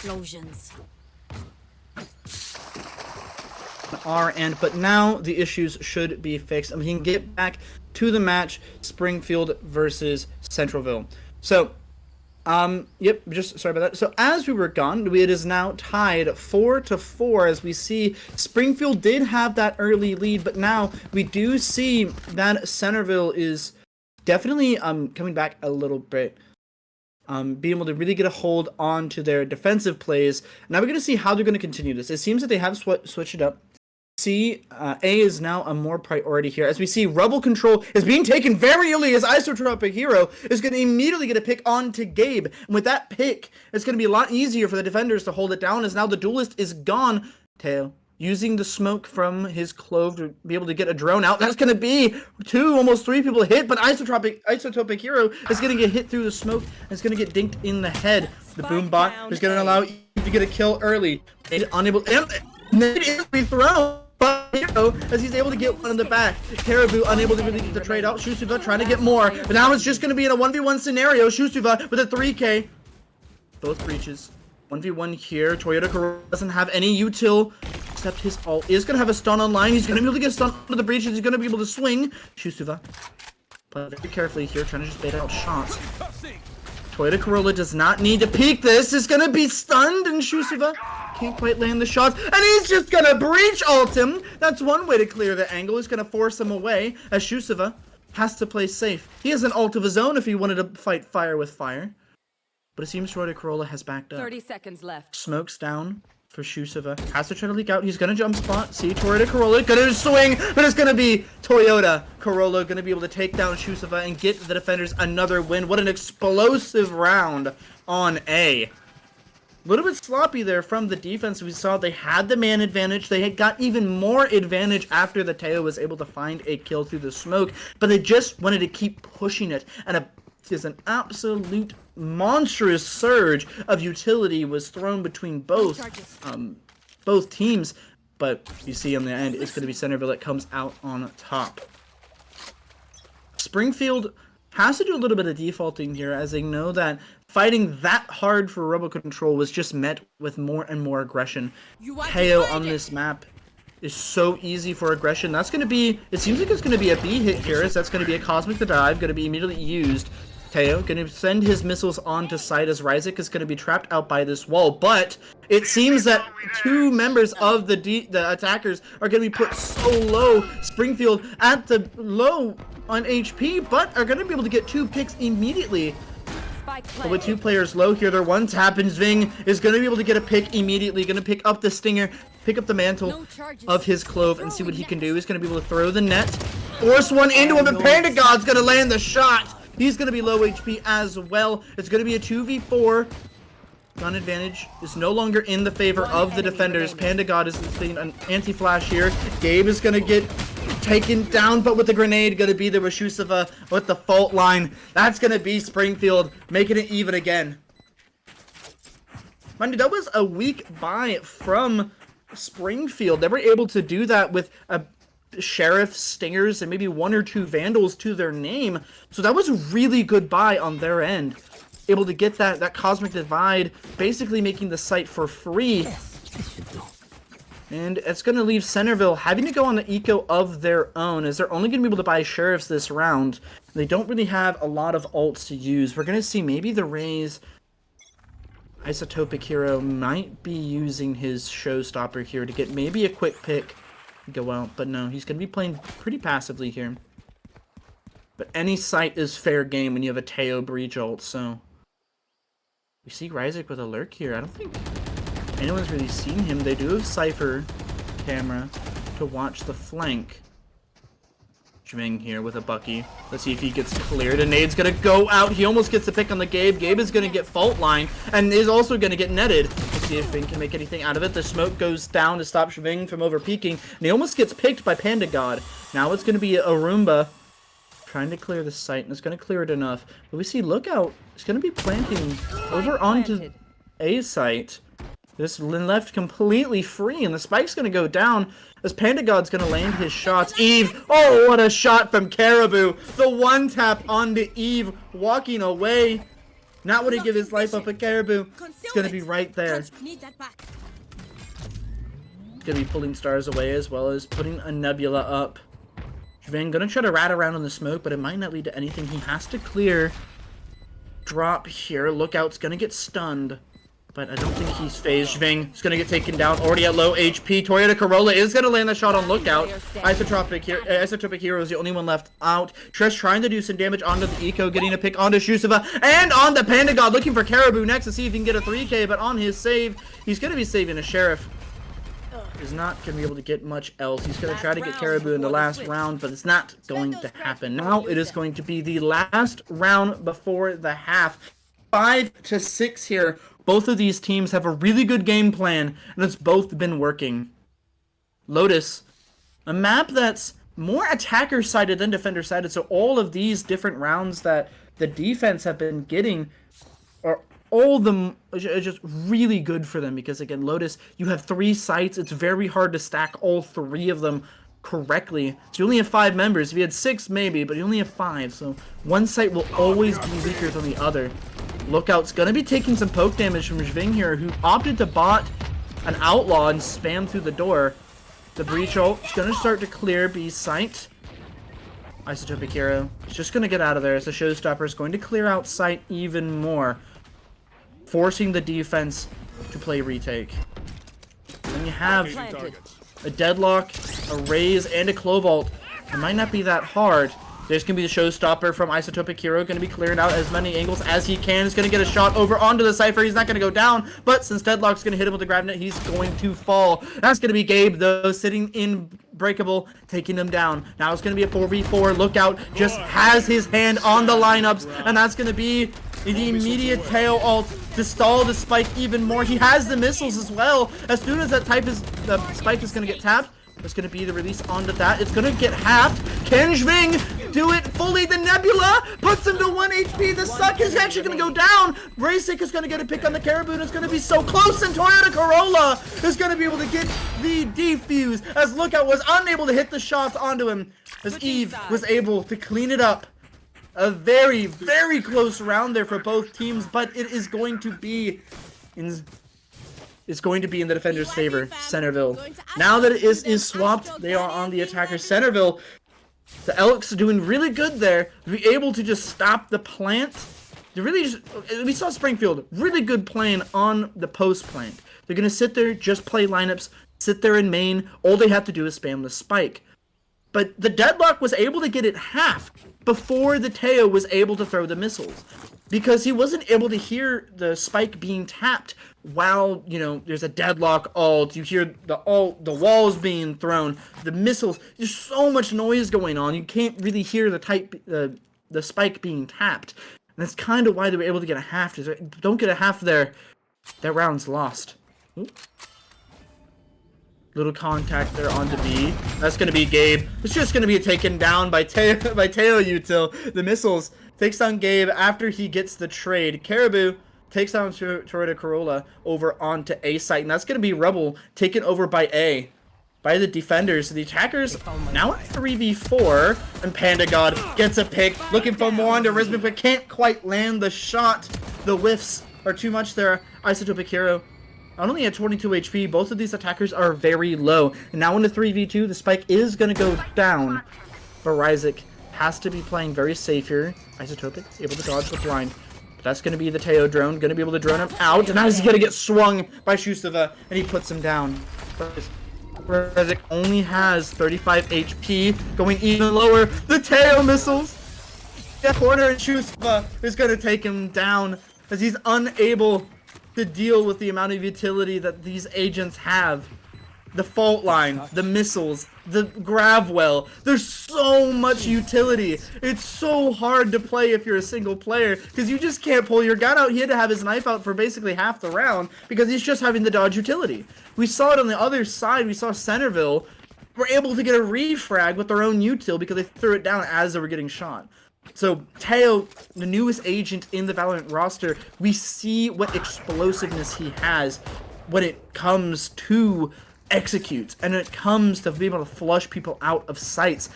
explosions. Our end, but now the issues should be fixed, and we can get back to the match: Springfield versus Centerville. So, yep, just sorry about that. So as we were gone, it is now tied 4-4, as we see Springfield did have that early lead, but now we do see that Centerville is definitely coming back a little bit. Being able to really get a hold on to their defensive plays. Now we're going to see how they're going to continue this. It seems that they have switched it up. A is now a more priority here, as we see Rebel control is being taken very early, as Isotropic Hero is going to immediately get a pick onto Gabe. And with that pick, it's going to be a lot easier for the defenders to hold it down, as now the duelist is gone. Teo using the smoke from his clove to be able to get a drone out. That's going to be almost 3 people hit, but Isotopic Hero is going to get hit through the smoke and it's going to get dinked in the head. The boom bot is going to allow you to get a kill early. He's unable, and it is be thrown by Hero as he's able to get one in the back. Caribou unable to really get the trade out. Shusuva trying to get more, but now it's just going to be in a 1v1 scenario. Shusuva with a 3k. Both breaches. 1v1 here. Toyota Corolla doesn't have any util, except his ult is going to have a stun online. He's going to be able to get a stun to the breaches. He's going to be able to swing. Shusuva, but very carefully here, trying to just bait out shots. Toyota Corolla does not need to peek this. Is going to be stunned, and Shusuva can't quite land the shots, and he's just going to breach ult him. That's one way to clear the angle. He's going to force him away, as Shusuva has to play safe. He has an ult of his own if he wanted to fight fire with fire. But it seems Toyota Corolla has backed up. 30 seconds left. Smokes down for Shusuva. Has to try to leak out. He's going to jump spot. See Toyota Corolla. Going to swing. But it's going to be Toyota Corolla going to be able to take down Shusuva and get the defenders another win. What an explosive round on A. A little bit sloppy there from the defense. We saw they had the man advantage. They had got even more advantage after the Teo was able to find a kill through the smoke. But they just wanted to keep pushing it. And is an absolute monstrous surge of utility was thrown between both teams, but you see in the end it's going to be Centerville that comes out on top. Springfield has to do a little bit of defaulting here, as they know that fighting that hard for Rebel control was just met with more and more aggression. Teo on this map is so easy for aggression. That's going to be, it seems like it's going to be a B hit here, as that's going to be a Cosmic the Dive, going to be immediately used. Teo going to send his missiles onto site, as Ryzik is going to be trapped out by this wall, but it seems that 2 members of the attackers are going to be put so low. Springfield at the low on HP, but are going to be able to get 2 picks immediately. But with 2 players low here, their one tap, and Zving is going to be able to get a pick immediately. Going to pick up the stinger, pick up the mantle of his clove, and see what he can do. He's going to be able to throw the net, force one into him, and Panda God's going to land the shot. He's going to be low HP as well. It's going to be a 2v4. Gun advantage is no longer in the favor of the defenders. Panda God is seeing an anti-flash here. Gabe is going to get taken down, but with the grenade, going to be there with Shusuva with the fault line. That's going to be Springfield making it even again. Mind you, that was a weak buy from Springfield. They were able to do that with a Sheriff, Stingers, and maybe 1 or 2 Vandals to their name. So that was a really good buy on their end. Able to get that Cosmic Divide, basically making the site for free. And it's going to leave Centerville having to go on the eco of their own, as they're only going to be able to buy Sheriffs this round. They don't really have a lot of ults to use. We're going to see maybe the Rays. Isotopic Hero might be using his Showstopper here to get maybe a quick pick. Go out, but no, he's going to be playing pretty passively here. But any site is fair game when you have a Teo breach ult, so we see Ryzik with a lurk here. I don't think anyone's really seen him. They do have Cypher camera to watch the flank. Jming here with a Bucky. Let's see if he gets cleared. A nade's gonna go out. He almost gets the pick on the Gabe. Gabe is gonna get fault line and is also gonna get netted. Let's see if Ving can make anything out of it. The smoke goes down to stop Ving from over peeking, and he almost gets picked by Panda God. Now it's gonna be a Roomba trying to clear the site, and it's gonna clear it enough. But we see Lookout is gonna be planting over onto A site. This left completely free, and the spike's going to go down as Panda God's going to land his shots. Eve, oh, what a shot from Caribou. The one tap onto Eve, walking away. Not when he give his life up, but Caribou is going to be right there. Need that back. Going to be pulling stars away as well as putting a nebula up. Jving going to try to rat around in the smoke, but it might not lead to anything. He has to clear. Drop here. Lookout's going to get stunned. But I don't think he's phased. Jving is going to get taken down. Already at low HP. Toyota Corolla is going to land the shot on Lookout. Isotropic Hero is the only one left out. Trish trying to do some damage onto the Eco. Getting a pick onto Shusova. And on the Panda God. Looking for Caribou next to see if he can get a 3K. But on his save, he's going to be saving a Sheriff. Is not going to be able to get much else. He's going to try to get Caribou in the last round, but it's not going to happen. Now it is going to be the last round before the half. 5-6 here. Both of these teams have a really good game plan, and it's both been working. Lotus, a map that's more attacker-sided than defender-sided, so all of these different rounds that the defense have been getting are all of them are just really good for them, because again, Lotus, you have 3 sites. It's very hard to stack all 3 of them correctly. So you only have 5 members. If you had 6, maybe, but you only have 5, so one site will always be weaker than the other. Lookout's gonna be taking some poke damage from Jving here, who opted to bot an outlaw and spam through the door. The breach ult is gonna start to clear B's site. Isotopic Hero is just gonna get out of there as the showstopper is going to clear out site even more, forcing the defense to play retake. When you have a Deadlock, a Raze, and a Clovalt, it might not be that hard. There's going to be the showstopper from Isotopic Hero, going to be clearing out as many angles as he can. He's going to get a shot over onto the Cypher. He's not going to go down, but since Deadlock's going to hit him with the grab net, he's going to fall. That's going to be Gabe, though, sitting in Breakable, taking him down. Now it's going to be a 4v4. Lookout just has his hand on the lineups, and that's going to be the immediate tail ult to stall the spike even more. He has the missiles as well. As soon as that the spike is going to get tapped, it's going to be the release onto that. It's going to get halved. Can Jving do it fully? The Nebula puts him to 1 HP. The Suck is actually going to go down. Bracek is going to get a pick on the Caribou, and it's going to be so close. And Toyota Corolla is going to be able to get the defuse, as Lookout was unable to hit the shots onto him, as Eve was able to clean it up. A very, very close round there for both teams, but it is going to be in the defender's favor. Centerville. Now that it is swapped, they are on the attacker. Centerville, the Elks are doing really good there to be able to just stop the plant. We saw Springfield, really good playing on the post plant. They're going to sit there, just play lineups, sit there in main. All they have to do is spam the spike. But the Deadlock was able to get it half before the Teo was able to throw the missiles, because he wasn't able to hear the spike being tapped while, you know, there's a Deadlock ult. You hear the walls being thrown, the missiles. There's so much noise going on. You can't really hear the spike being tapped. And that's kind of why they were able to get a half. Don't get a half there, that round's lost. Ooh. Little contact there onto B. That's going to be Gabe. It's just going to be taken down by Teo Util. The missiles takes down Gabe after he gets the trade. Caribou takes down Toyota Corolla over onto A site. And that's going to be Rebel taken over by A. By the defenders. The attackers now at 3v4. And Panda God gets a pick. Looking for more onto Risman, but can't quite land the shot. The whiffs are too much there. Isotopic Hero only at 22 HP. Both of these attackers are very low. And now in the 3v2, the spike is going to go down. But Ryzik has to be playing very safe here. Isotopic able to dodge the blind. But that's going to be the Teo drone. Going to be able to drone him out. And now he's going to get swung by Shusova. And he puts him down. Ryzik only has 35 HP. Going even lower. The Teo missiles. That corner, and Shusova is going to take him down, as he's unable to deal with the amount of utility that these agents have. The fault line, the missiles, the grav well. There's so much utility. It's so hard to play if you're a single player, because you just can't pull your gun out. He had to have his knife out for basically half the round because he's just having the dodge utility. We saw it on the other side. We saw Centerville were able to get a refrag with their own util because they threw it down as they were getting shot. So, Teo, the newest agent in the Valorant roster, we see what explosiveness he has when it comes to executes, and when it comes to being able to flush people out of sites.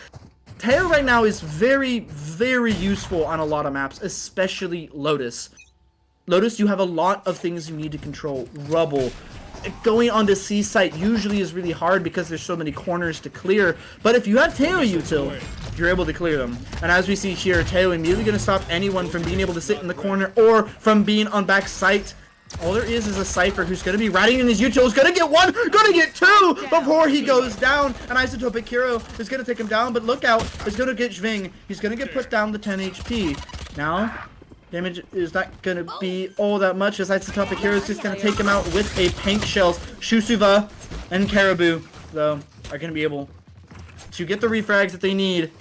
Teo right now is very, very useful on a lot of maps, especially Lotus. Lotus, you have a lot of things you need to control. Rubble. Going on the C site usually is really hard because there's so many corners to clear. But if you have Teo util, you're able to clear them. And as we see here, Teo immediately going to stop anyone from being able to sit in the corner or from being on back site. All there is a Cypher who's going to be riding in his util. Is going to get one, going to get two before he goes down. And Isotopic Hero is going to take him down. But look out, he's going to get Jving. He's going to get put down to 10 HP. Now, damage is not going to be all that much as Isotopic Hero is just going to take him out with a Pink Shells. Shusuva and Caribou, though, are going to be able to get the refrags that they need.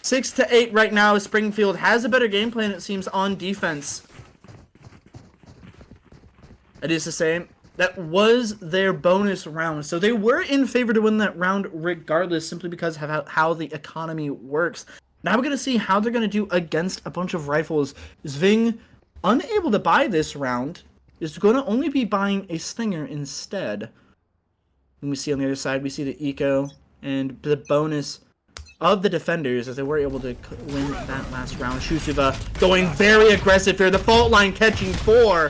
6-8 right now. Springfield has a better game plan, it seems, on defense. It is the same. That was their bonus round. So they were in favor to win that round regardless, simply because of how the economy works. Now we're going to see how they're going to do against a bunch of rifles. Zving, unable to buy this round, is going to only be buying a Stinger instead. And we see on the other side, we see the eco and the bonus of the defenders as they were able to win that last round. Shusuva going very aggressive here. The fault line catching 4.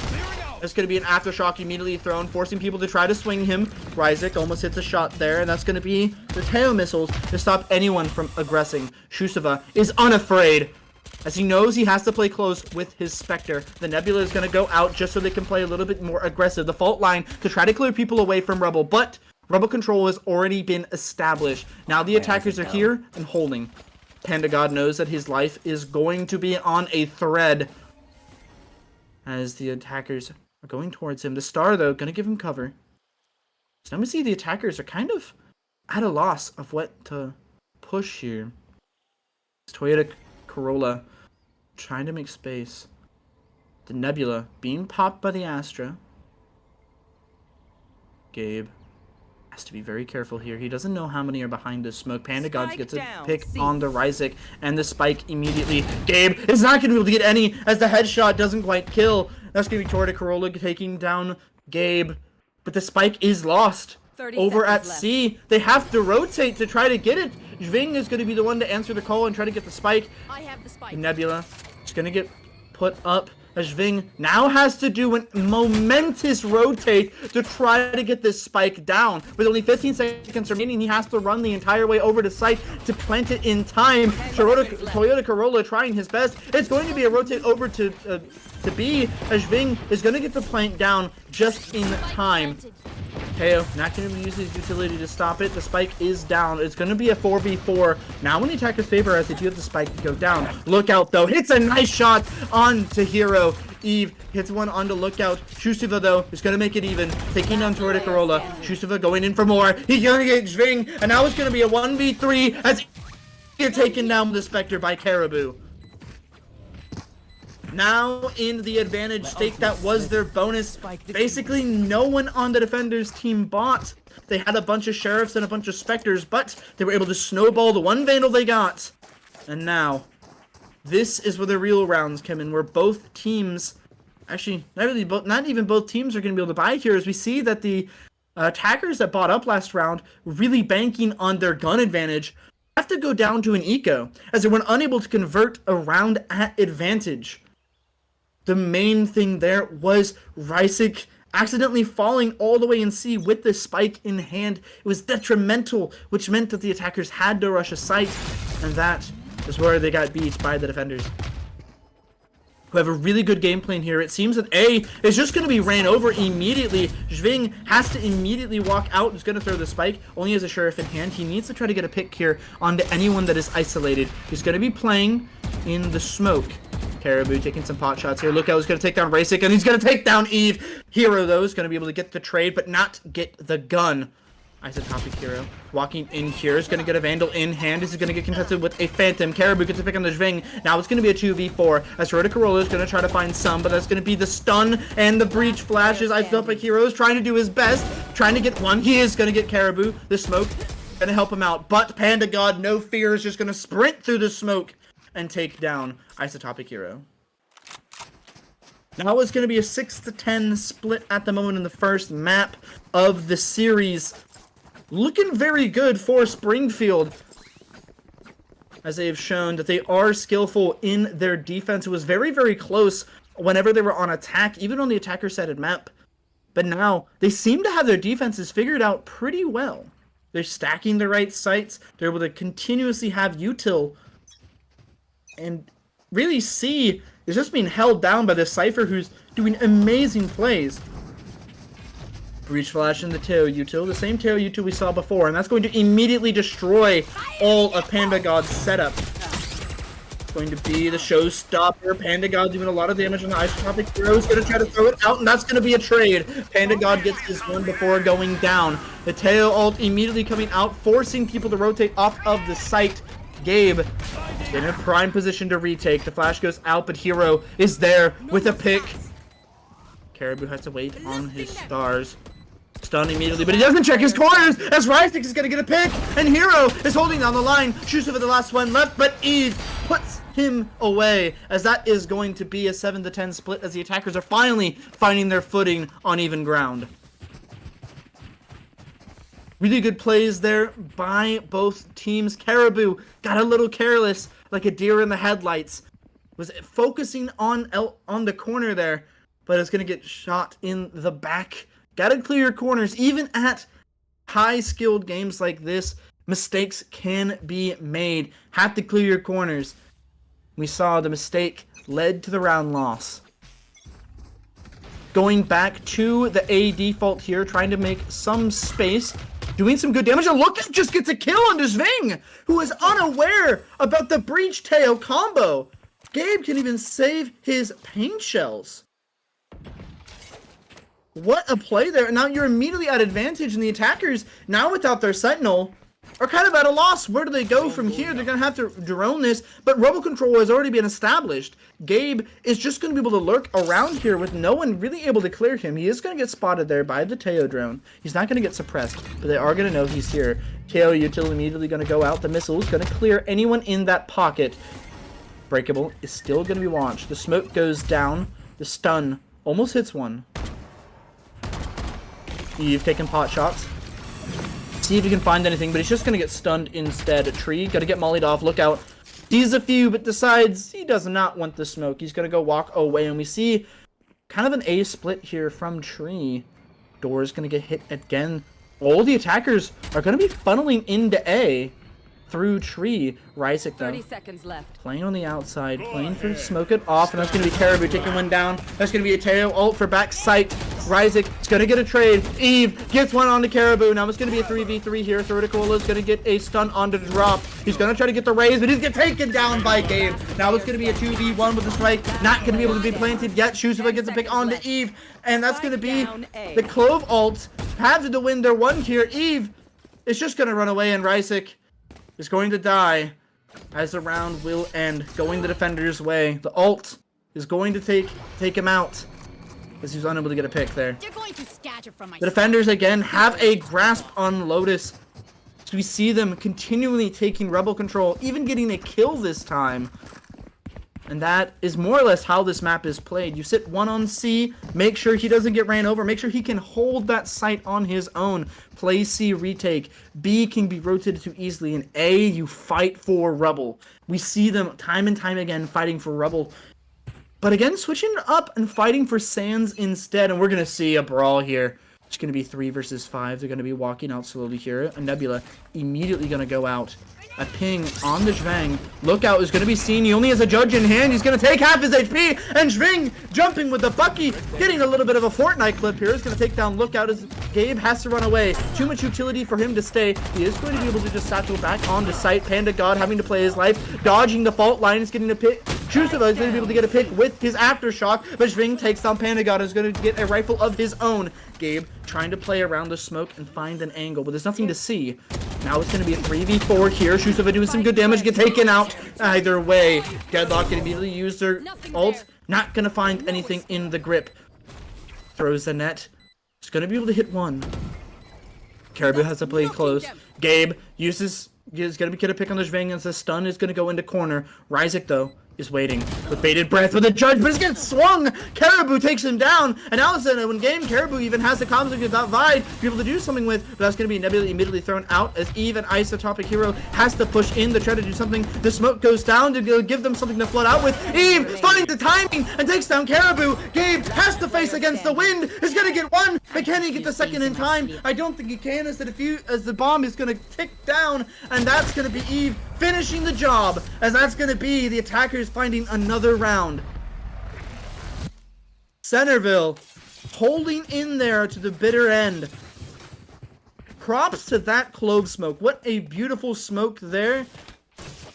That's going to be an aftershock immediately thrown, forcing people to try to swing him. Ryzik almost hits a shot there, and that's going to be the Teo missiles to stop anyone from aggressing. Shusuva is unafraid, as he knows he has to play close with his Spectre. The Nebula is going to go out just so they can play a little bit more aggressive. The fault line to try to clear people away from Rebel, but Rebel control has already been established. Now the attackers are here and holding. Panda God knows that his life is going to be on a thread as the attackers are going towards him. The Star, though, going to give him cover. So now we see the attackers are kind of at a loss of what to push here. It's Toyota Corolla trying to make space. The Nebula being popped by the Astra. Gabe has to be very careful here. He doesn't know how many are behind the smoke. Panda God gets a pick on the Ryzik and the spike immediately. Gabe is not going to be able to get any as the headshot doesn't quite kill. That's going to be Toyota Corolla taking down Gabe. But the spike is lost. Over at C, they have to rotate to try to get it. Jving is going to be the one to answer the call and try to get the spike. I have the spike. Nebula is going to get put up. Jving now has to do a momentous rotate to try to get this spike down. With only 15 seconds remaining, he has to run the entire way over to site to plant it in time. Toyota Corolla trying his best. It's going to be a rotate over to B. Jving is going to get the plant down just in time. Teo not going to use his utility to stop it. The spike is down. It's going to be a 4v4. Now in the attacker's favor as they do have the spike to go down. Lookout, though, hits a nice shot onto Hero. Eve hits one onto Lookout. Shusuva, though, is going to make it even. Taking down Toyota Corolla. Shusuva going in for more. He's going to get Jving. And now it's going to be a 1v3 as you're taken down with the Spectre by Caribou. Now in the advantage state that was their bonus. Basically no one on the defenders team bought. They had a bunch of sheriffs and a bunch of specters, but they were able to snowball the one vandal they got. And now this is where the real rounds come in, where both teams, actually not even both teams are going to be able to buy here, as we see that the attackers that bought up last round, really banking on their gun advantage, have to go down to an eco as they were unable to convert a round at advantage. The main thing there was Ryzik accidentally falling all the way in C with the spike in hand. It was detrimental, which meant that the attackers had to rush a site, and that is where they got beat by the defenders, who have a really good game plan here. It seems that A is just going to be ran over immediately. Jving has to immediately walk out. He's going to throw the spike. Only has a sheriff in hand. He needs to try to get a pick here onto anyone that is isolated. He's going to be playing in the smoke. Caribou taking some pot shots here. Lookout is going to take down Ryzik, and he's going to take down Eve. Hero, though, is going to be able to get the trade, but not get the gun. Isotopic Hero walking in here is going to get a Vandal in hand. This is going to get contested with a Phantom. Caribou gets a pick on the Jving. Now it's going to be a 2v4. As Toyota Corolla is going to try to find some, but that's going to be the stun and the breach flashes. Isotopic Hero is trying to do his best, trying to get one. He is going to get Caribou. The smoke going to help him out, but Panda God, no fear, is just going to sprint through the smoke and take down Isotopic Hero. Now it's going to be a 6-10 split at the moment in the first map of the series. Looking very good for Springfield, as they have shown that they are skillful in their defense. It was very, very close whenever they were on attack, even on the attacker-sided map. But now, they seem to have their defenses figured out pretty well. They're stacking the right sites. They're able to continuously have util. And really C is just being held down by this Cypher who's doing amazing plays. Breach flash in the Teo util, the same Teo util we saw before, and that's going to immediately destroy all of Panda God's setup. It's going to be the showstopper. Panda God doing a lot of damage on the isotopic hero. Is going to try to throw it out, and that's going to be a trade. Panda God gets his one before going down. The Teo ult immediately coming out, forcing people to rotate off of the site. Gabe in a prime position to retake. The flash goes out, but Hero is there with a pick. Caribou has to wait on his stars. Stun immediately, but he doesn't check his corners as Ryzik is going to get a pick, and Hero is holding down the line. Shoots over the last one left, but Eve puts him away, as that is going to be a 7-10 split as the attackers are finally finding their footing on even ground. Really good plays there by both teams. Caribou got a little careless, like a deer in the headlights. Was focusing on the corner there, but it's going to get shot in the back. Gotta clear your corners. Even at high-skilled games like this, mistakes can be made. Have to clear your corners. We saw the mistake led to the round loss. Going back to the A default here, trying to make some space. Doing some good damage. And look, just gets a kill on Sving, who is unaware about the Breach Teo combo. Gabe can even save his paint shells. What a play there. And now you're immediately at advantage, and the attackers, now without their Sentinel, are kind of at a loss. Where do they go from here? They're going to have to drone this, but Rebel Control has already been established. Gabe is just going to be able to lurk around here with no one really able to clear him. He is going to get spotted there by the Teo drone. He's not going to get suppressed, but they are going to know he's here. Teo util immediately going to go out. The missile is going to clear anyone in that pocket. Breakable is still going to be launched. The smoke goes down. The stun almost hits one. Eve taking pot shots. See if he can find anything, but he's just going to get stunned instead. A tree, got to get mollied off. Look out. Sees a few, but decides he does not want the smoke. He's going to go walk away, and we see kind of an A split here from Tree. Door is going to get hit again. All the attackers are going to be funneling into A through Tree. Ryzik, though, 30 seconds left. playing on the outside, playing for smoke it off, and that's going to be Caribou taking one down. That's going to be a Teo ult for back sight. Ryzik is going to get a trade. Eve gets one onto Caribou. Now it's going to be a 3v3 here. Theoretical is going to get a stun onto drop. He's going to try to get the raise, but he's going to get taken down by Gabe. Now it's going to be a 2v1 with the strike. Not going to be able to be planted yet. Shusova gets a pick onto Eve, and that's going to be the Clove ult. Have to win their one here. Eve is just going to run away, and Ryzik is going to die as the round will end, going the defender's way. The ult is going to take him out, as he's unable to get a pick there. The defenders again have a grasp on Lotus. So we see them continually taking Rebel control, even getting a kill this time. And that is more or less how this map is played. You sit one on C, make sure he doesn't get ran over, make sure he can hold that site on his own. Play C, retake. B can be rotated too easily. And A, you fight for Rebel. We see them time and time again fighting for Rebel. But again, switching up and fighting for Sands instead. And we're going to see a brawl here. It's going to be 3 versus 5. They're going to be walking out slowly here. A Nebula immediately going to go out. A ping on the Zhang. Lookout is going to be seen. He only has a judge in hand. He's going to take half his HP. And Zhang jumping with the Bucky. Getting a little bit of a Fortnite clip here. Is going to take down Lookout as Gabe has to run away. Too much utility for him to stay. He is going to be able to just satchel back onto site. Panda God having to play his life. Dodging the fault line. Is getting a pick. Shusova is going to be able to get a pick with his aftershock. But Zhang takes down Panda God. Is going to get a rifle of his own. Gabe trying to play around the smoke and find an angle, but there's nothing to see. Now it's going to be a 3v4 here. Shusova doing some good damage, get taken out. Either way, Deadlock can immediately use their ult. Not going to find anything in the grip. Throws the net. It's going to be able to hit one. Caribou has to play close. Gabe is going to get a pick on the Zhang as the stun is going to go into corner. Ryzik, though, is waiting with bated breath with a judge, but he's getting swung. Caribou takes him down, and now it's in a game. Caribou even has the conflict with that Vide to be able to do something with, but that's going to be Nebula immediately thrown out as Eve, an isotopic hero, has to push in to try to do something. The smoke goes down to give them something to flood out with. Eve finds the timing and takes down Caribou. Gabe has to face against the wind. Is going to get one, but can he get the second in time? I don't think he can, as the bomb is going to tick down, and that's going to be Eve finishing the job, as that's going to be the attackers finding another round. Centerville holding in there to the bitter end. Props to that clove smoke. What a beautiful smoke there.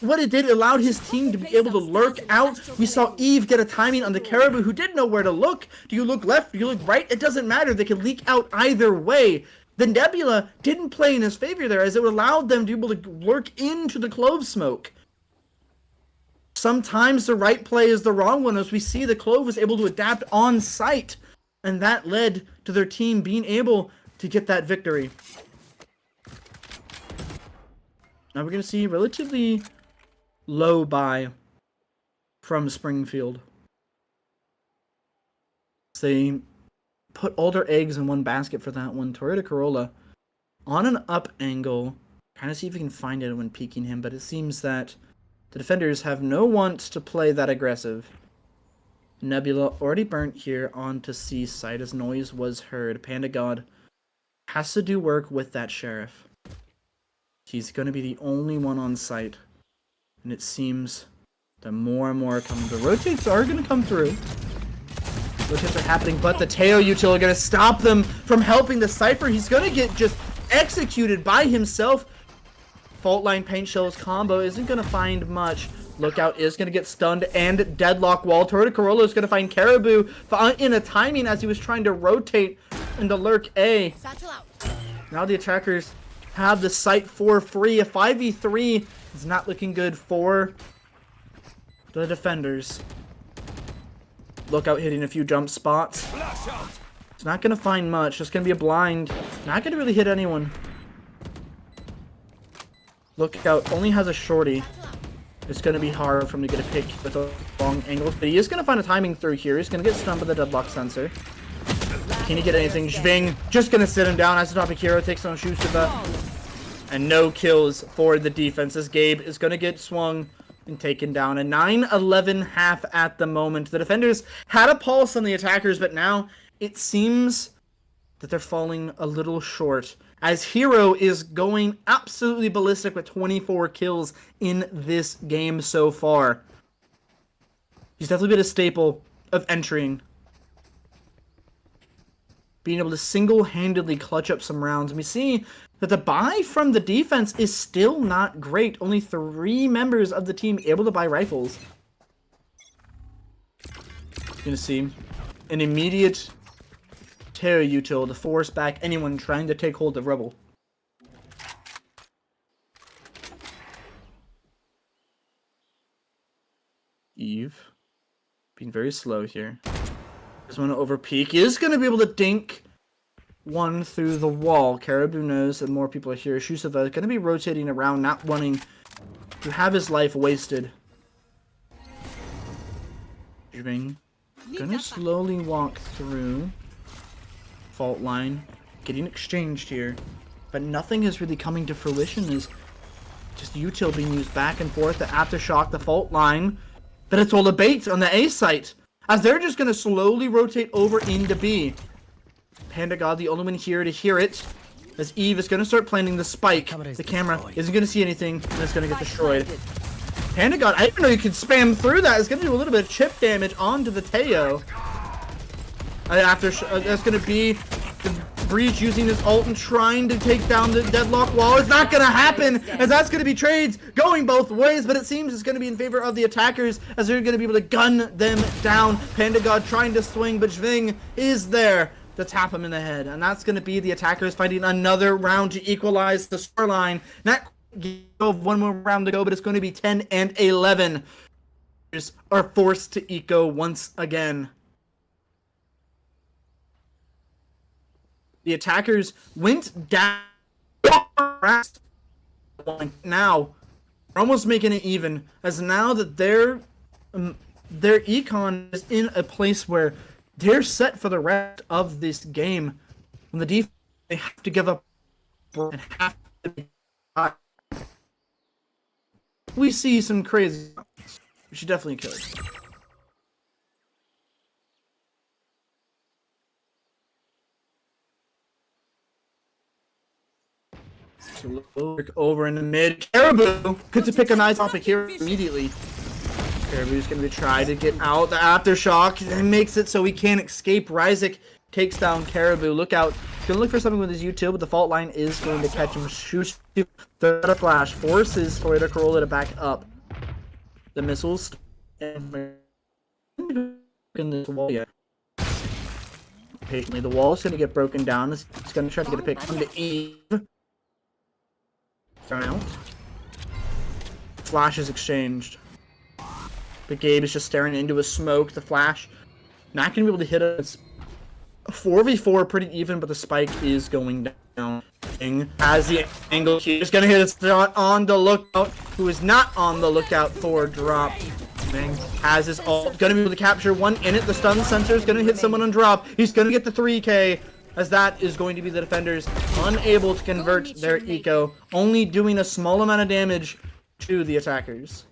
What it did, allowed his team to be able to lurk out. We saw Eve get a timing on the Caribou, who didn't know where to look. Do you look left? Do you look right? It doesn't matter. They can leak out either way. The Nebula didn't play in his favor there, as it allowed them to be able to lurk into the clove smoke. Sometimes the right play is the wrong one, as we see the clove was able to adapt on site, and that led to their team being able to get that victory. Now we're going to see relatively low buy from Springfield. They put all their eggs in one basket for that one. Toyota Corolla on an up angle. Trying to see if we can find it when peeking him, but it seems that the defenders have no want to play that aggressive. Nebula already burnt here onto C site as noise was heard. Panda God has to do work with that sheriff. He's going to be the only one on site. And it seems that more and more are coming. The rotates are going to come through. Rotates are happening, but the Teo util are going to stop them from helping the Cypher. He's going to get just executed by himself. Fault line paint shells combo isn't going to find much. Lookout is going to get stunned and deadlock wall. Toyota Corolla is going to find Caribou in a timing as he was trying to rotate into lurk A. Now the attackers have the site for free. A 5v3 is not looking good for the defenders. Lookout hitting a few jump spots. It's not going to find much. Just going to be a blind. Not going to really hit anyone. Lookout only has a shorty. It's going to be hard for him to get a pick with a long angle. But he is going to find a timing through here. He's going to get stunned by the deadlock sensor. Can he get anything? Zving just going to sit him down. Isotopic hero takes on Shushiba. And no kills for the defense, as Gabe is going to get swung and taken down. A 9-11 half at the moment. The defenders had a pulse on the attackers, but now it seems that they're falling a little short, as Hero is going absolutely ballistic with 24 kills in this game so far. He's definitely been a staple of entering. Being able to single-handedly clutch up some rounds. And we see that the buy from the defense is still not great. Only 3 members of the team able to buy rifles. You're going to see an immediate terror util to force back anyone trying to take hold of Rebel. Eve being very slow here. Just want to overpeak. He is going to be able to dink one through the wall. Caribou knows that more people are here. Shushiba is going to be rotating around, not wanting to have his life wasted. Jving gonna slowly walk through. Fault line getting exchanged here, but nothing is really coming to fruition. Is just util being used back and forth. The aftershock, the fault line, but it's all a bait on the A site, as they're just gonna slowly rotate over into B. Panda God, the only one here to hear it, as Eve is gonna start planting the spike. The camera isn't gonna see anything, and it's gonna get destroyed. Panda God, I didn't know you could spam through that. It's gonna do a little bit of chip damage onto the Teo. That's going to be the Breach using his ult and trying to take down the deadlock wall. It's not going to happen, as that's going to be trades going both ways, but it seems it's going to be in favor of the attackers, as they're going to be able to gun them down. Panda God trying to swing, but Zving is there to tap him in the head, and that's going to be the attackers finding another round to equalize the scoreline. Not one more round to go, but it's going to be 10 and 11. Are forced to eco once again. The attackers went down. Now, we're almost making it even, as now that they're their econ is in a place where they're set for the rest of this game. When the defense, they have to give up and have to be high. We see some crazy. We should definitely kill it. So look over in the mid. Caribou could to pick a nice topic here immediately. Caribou's gonna try to get out the aftershock and makes it so he can't escape. Ryzik takes down Caribou. Look out. He's gonna look for something with his U2, but the fault line is going to catch him. Shoots the flash. Forces Toyota Corolla to back up. The missiles in this wall yet. Patiently, the wall's gonna get broken down. He's gonna try to get a pick onto Eve. Thrown out. Flash is exchanged. But Gabe is just staring into his smoke. The flash not gonna be able to hit us. 4v4 pretty even, but the spike is going down. Has the angle, he's gonna hit us on the lookout. Who is not on the lookout for a drop. Has his ult, gonna be able to capture one in it. The stun sensor is gonna hit someone on drop. He's gonna get the 3k, as that is going to be the defenders unable to convert their eco, only doing a small amount of damage to the attackers.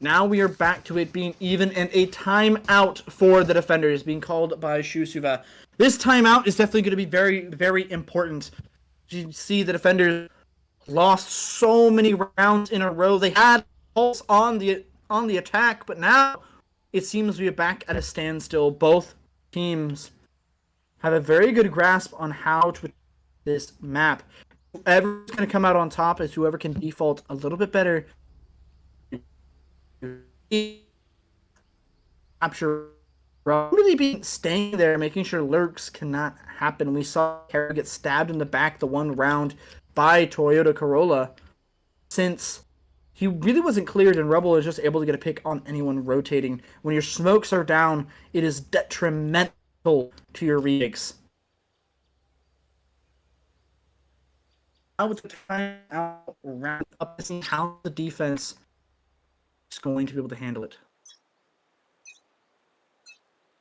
Now we are back to it being even, and a timeout for the defenders being called by Shusuva. This timeout is definitely going to be very, very important. You see the defenders lost so many rounds in a row. They had pulse on the attack, but now it seems we are back at a standstill. Both teams have a very good grasp on how to this map. Whoever's going to come out on top is whoever can default a little bit better. Capture really being staying there, making sure lurks cannot happen. We saw Kara get stabbed in the back the one round by Toyota Corolla, since he really wasn't cleared and Rebel is just able to get a pick on anyone rotating. When your smokes are down, it is detrimental to your retakes. Now with the timeout round up, how the defense is going to be able to handle it.